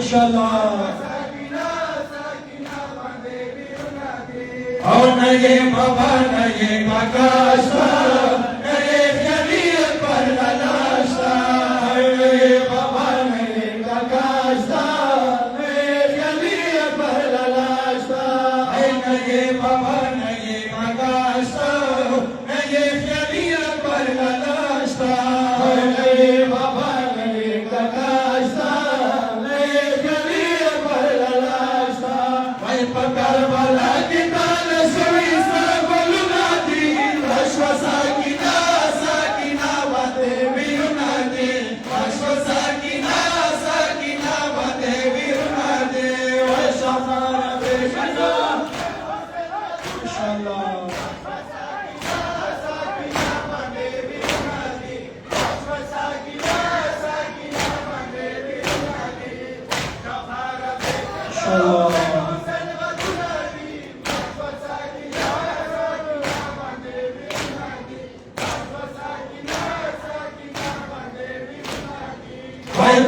माशाल्लाह और नए बाबा नए काकाशा नए शरीयत पर लाशा नए बाबा नए काकाशा नए शरीयत पर लाशा नए बाबा नए काकाशा नए शरीयत पर लाशा नए बाबा नए काकाशा नए शरीयत पर लाशा मैं पकड़ वाला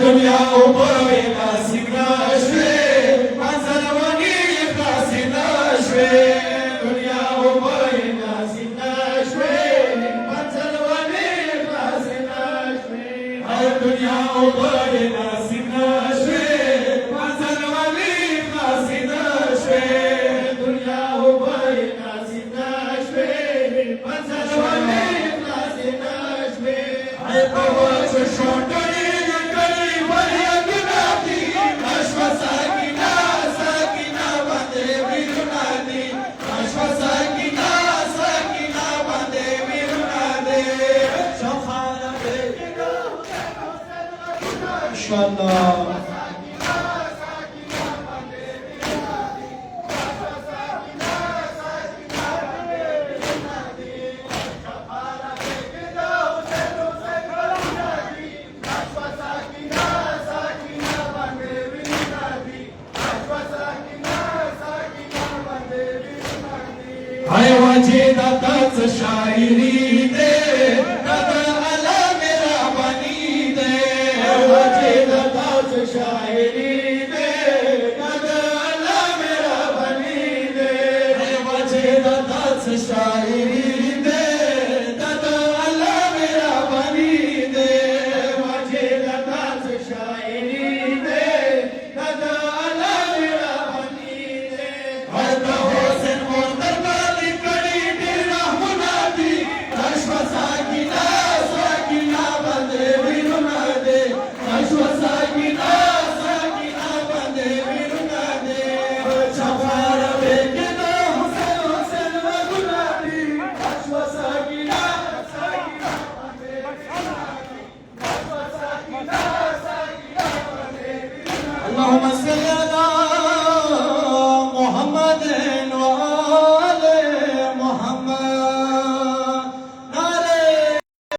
दुनिया उबरे नासिकनाशे मंजरवानी नासिकनाशे दुनिया उबरे नासिकनाशे मंजरवानी नासिकनाशे हर दुनिया उबरे नासिकनाशे मंजरवानी नासिकनाशे दुनिया उबरे नासिकनाशे मंजरवानी नासिकनाशे हर पवाच शोटरी माशाल्लाह हाय वाजे दाताच शायरी दे दादा आला मेरा बनी दे वाजे दाताच शायरी दे दादा आला मेरा बनी दे वाजे दाताच शायरी दे दादा आला मेरा बनी दे वाजे दाताच शायरी दे दादा आला मेरा बनी दे हर हुसैन मोहम्मद اللهم صل على محمد